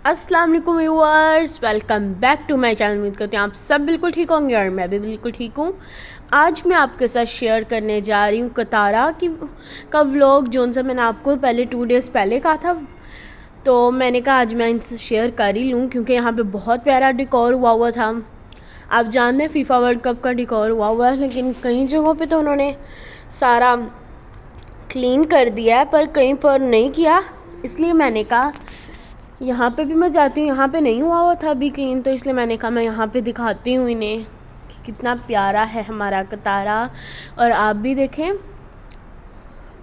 अस्सलाम वालेकुम viewers, welcome back to my channel. उम्मीद करते हैं आप सब बिल्कुल ठीक होंगे और मैं भी बिल्कुल ठीक हूँ। आज मैं आपके साथ शेयर करने जा रही हूँ कतारा का व्लॉग, जो सा मैंने आपको पहले 2 डेज़ पहले कहा था। तो मैंने कहा आज मैं इनसे शेयर कर ही लूँ, क्योंकि यहाँ पे बहुत प्यारा डिकोर हुआ था। आप जानते हैं फीफा वर्ल्ड कप का डिकोर हुआ है, लेकिन कई जगहों पर तो उन्होंने सारा क्लीन कर दिया है, पर कहीं पर नहीं किया। इसलिए मैंने कहा यहाँ पे भी मैं जाती हूँ, यहाँ पे नहीं हुआ था अभी क्लीन, तो इसलिए मैंने कहा मैं यहाँ पे दिखाती हूँ इन्हें कि कितना प्यारा है हमारा कतारा। और आप भी देखें,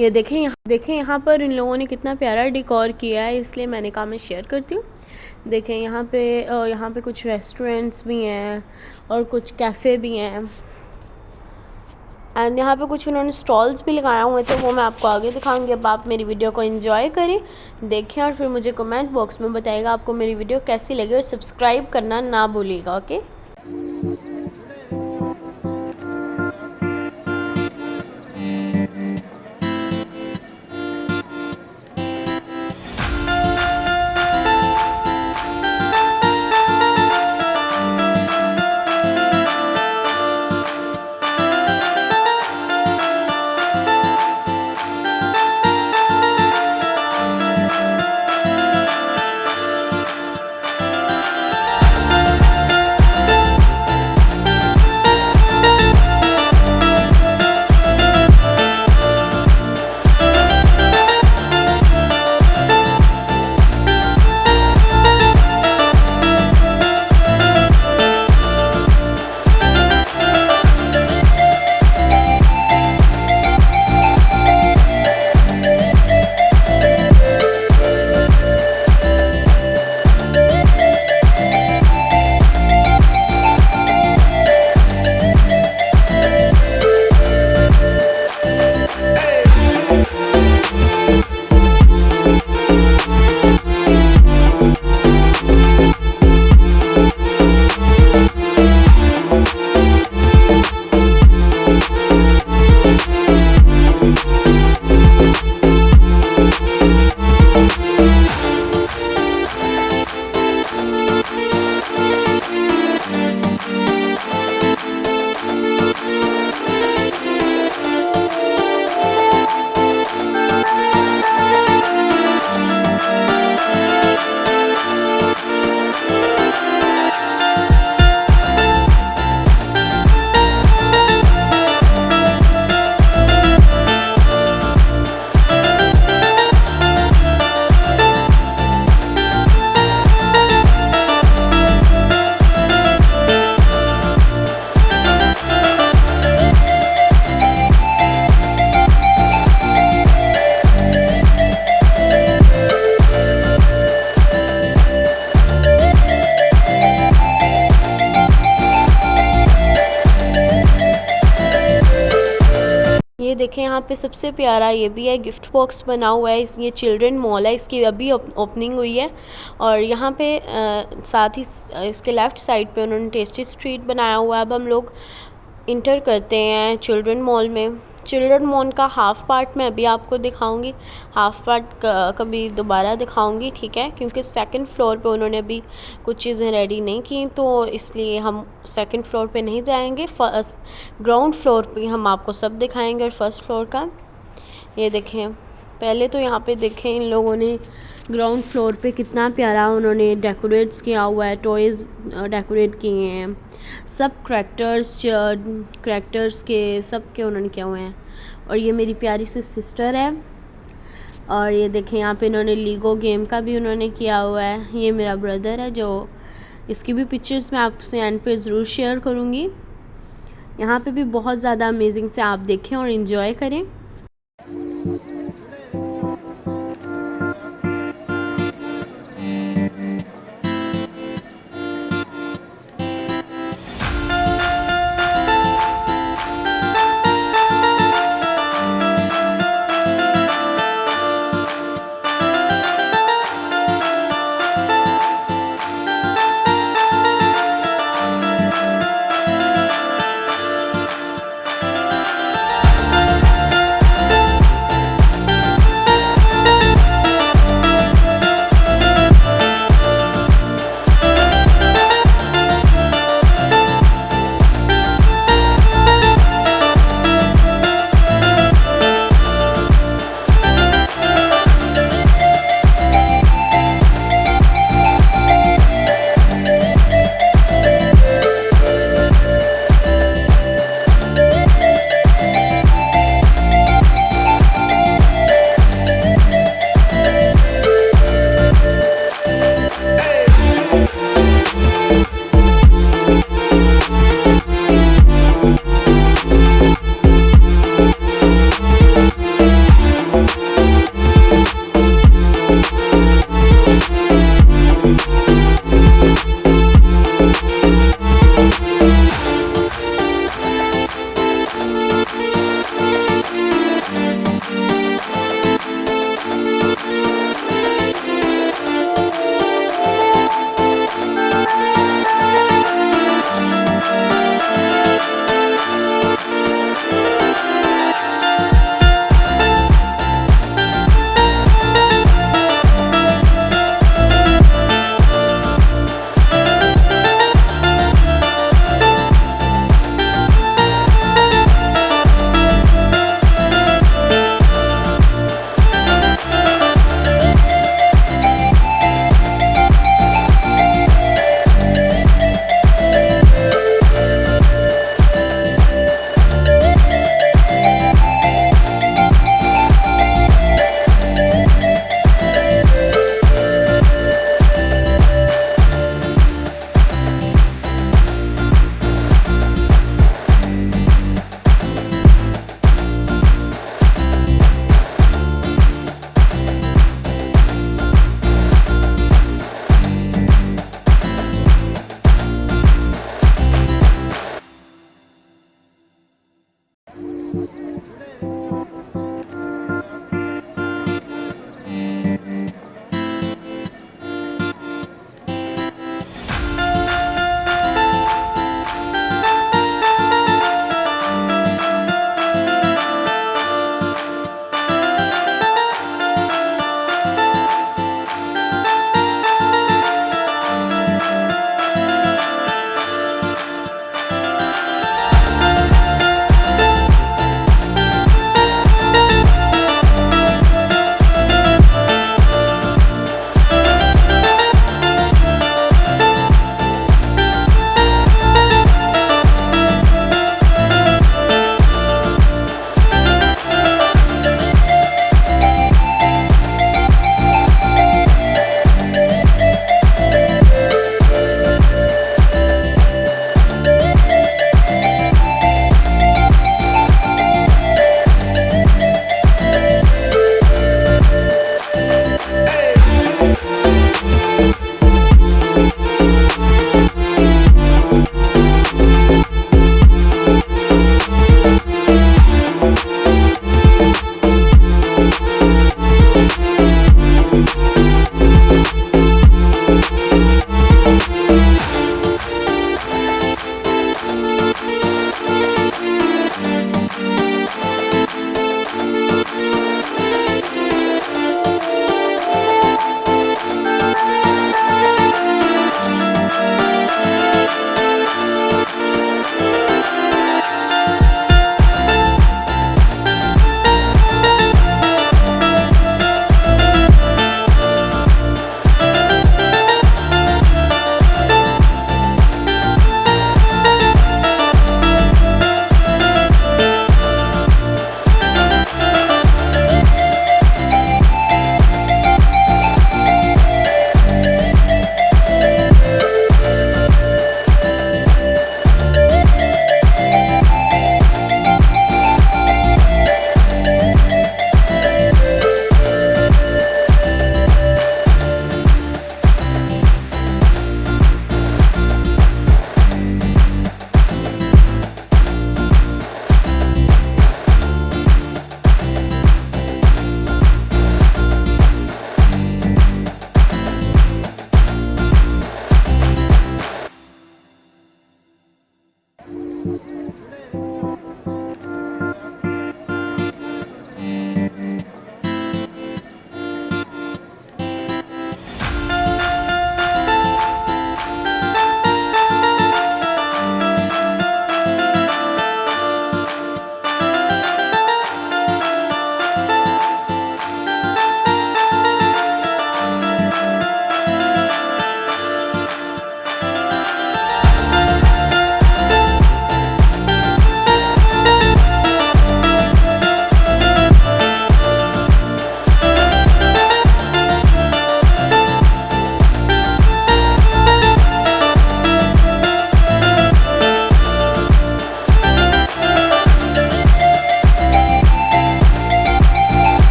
ये देखें यहाँ पर इन लोगों ने कितना प्यारा डेकोर किया है, इसलिए मैंने कहा मैं शेयर करती हूँ। देखें यहाँ पे कुछ रेस्टोरेंट्स भी हैं और कुछ कैफ़े भी हैं, एंड यहाँ पे कुछ उन्होंने स्टॉल्स भी लगाए हुए थे, वो मैं आपको आगे दिखाऊंगी। अब आप मेरी वीडियो को एंजॉय करें, देखें और फिर मुझे कमेंट बॉक्स में बताइएगा आपको मेरी वीडियो कैसी लगी, और सब्सक्राइब करना ना भूलिएगा। ओके। ये देखें यहाँ पे सबसे प्यारा ये भी है, गिफ्ट बॉक्स बना हुआ है। ये चिल्ड्रन मॉल है, इसकी अभी ओपनिंग हुई है। और यहाँ पे साथ ही इसके लेफ़्ट साइड पे उन्होंने टेस्टी स्ट्रीट बनाया हुआ है। अब हम लोग इंटर करते हैं चिल्ड्रन मॉल में। चिल्ड्रन मॉल का हाफ़ पार्ट मैं अभी आपको दिखाऊंगी, हाफ़ पार्ट कभी दोबारा दिखाऊंगी, ठीक है, क्योंकि सेकंड फ्लोर पे उन्होंने अभी कुछ चीज़ें रेडी नहीं की, तो इसलिए हम सेकंड फ्लोर पे नहीं जाएंगे। फर्स्ट ग्राउंड फ्लोर पे हम आपको सब दिखाएंगे। और फर्स्ट फ्लोर का ये देखें, पहले तो यहाँ पे देखें इन लोगों ने ग्राउंड फ्लोर पे कितना प्यारा उन्होंने डेकोरेट्स किया हुआ है, टॉयज़ डेकोरेट किए हैं, सब क्रैक्टर्स के सब के उन्होंने किए हुए हैं। और ये मेरी प्यारी सी सिस्टर है। और ये देखें यहाँ पे इन्होंने लीगो गेम का भी उन्होंने किया हुआ है। ये मेरा ब्रदर है, जो इसकी भी पिक्चर्स मैं आपसे एंड पे ज़रूर शेयर करूँगी। यहाँ पे भी बहुत ज़्यादा अमेजिंग से आप देखें और इन्जॉय करें।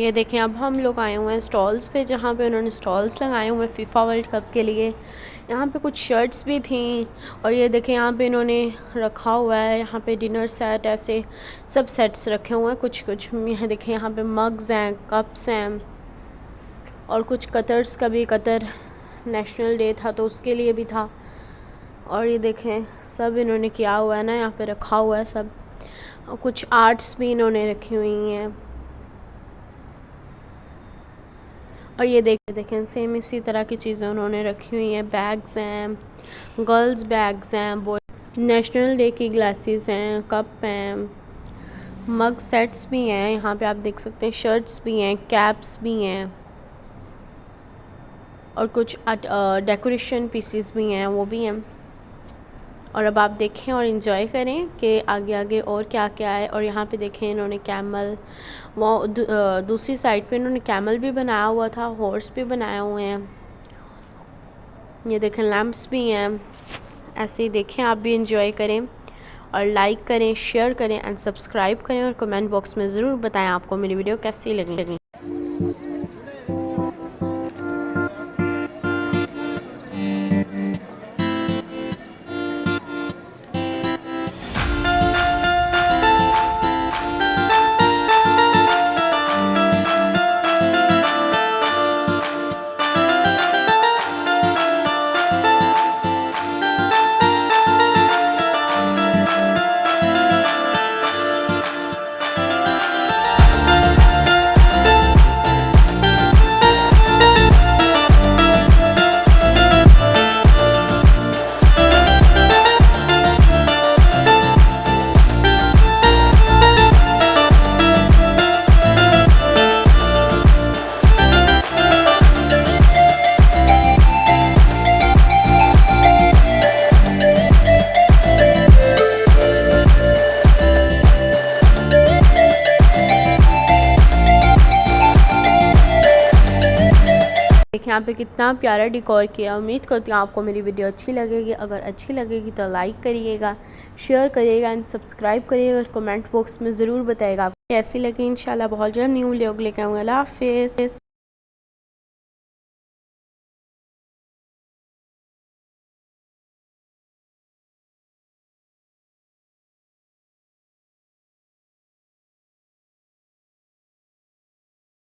ये देखें, अब हम लोग आए हुए हैं स्टॉल्स पे, जहाँ पे उन्होंने स्टॉल्स लगाए हुए हैं फीफा वर्ल्ड कप के लिए। यहाँ पे कुछ शर्ट्स भी थी और ये देखें यहाँ पे इन्होंने रखा हुआ है, यहाँ पे डिनर सेट ऐसे सब सेट्स रखे हुए हैं। कुछ यहाँ देखें, यहाँ पे मग्स हैं, कप्स हैं और कुछ कतर्स का भी, कतर नेशनल डे था तो उसके लिए भी था। और ये देखें सब इन्होंने किया हुआ है ना, यहाँ पे रखा हुआ है सब। और कुछ आर्ट्स भी इन्होंने रखी हुई हैं। और ये देखें सेम इसी तरह की चीज़ें उन्होंने रखी हुई हैं। बैग्स हैं, गर्ल्स बैग्स हैं, बॉय नेशनल डे की ग्लासेस हैं, कप हैं, मग सेट्स भी हैं। यहाँ पे आप देख सकते हैं शर्ट्स भी हैं, कैप्स भी हैं और कुछ डेकोरेशन पीसेस भी हैं, वो भी हैं। और अब आप देखें और इन्जॉय करें कि आगे आगे और क्या क्या है। और यहाँ पे देखें इन्होंने कैमल, वो दूसरी साइड पे इन्होंने कैमल भी बनाया हुआ था, हॉर्स भी बनाए हुए हैं। ये देखें लैम्प्स भी हैं। ऐसे ही देखें, आप भी इंजॉय करें और लाइक करें, शेयर करें एंड सब्सक्राइब करें और कमेंट बॉक्स में ज़रूर बताएं आपको मेरी वीडियो कैसी लगी। देखिए यहाँ पे कितना प्यारा डिकोर किया। उम्मीद करती हूँ आपको मेरी वीडियो अच्छी लगेगी। अगर अच्छी लगेगी तो लाइक करिएगा, शेयर करिएगा एंड सब्सक्राइब करिएगा और कमेंट बॉक्स में ज़रूर बताइएगा आपको कैसी लगी। इंशाल्लाह बहुत जल्द न्यू व्लॉग लेकर आऊँगा। अल्लाह हाफ़िज़।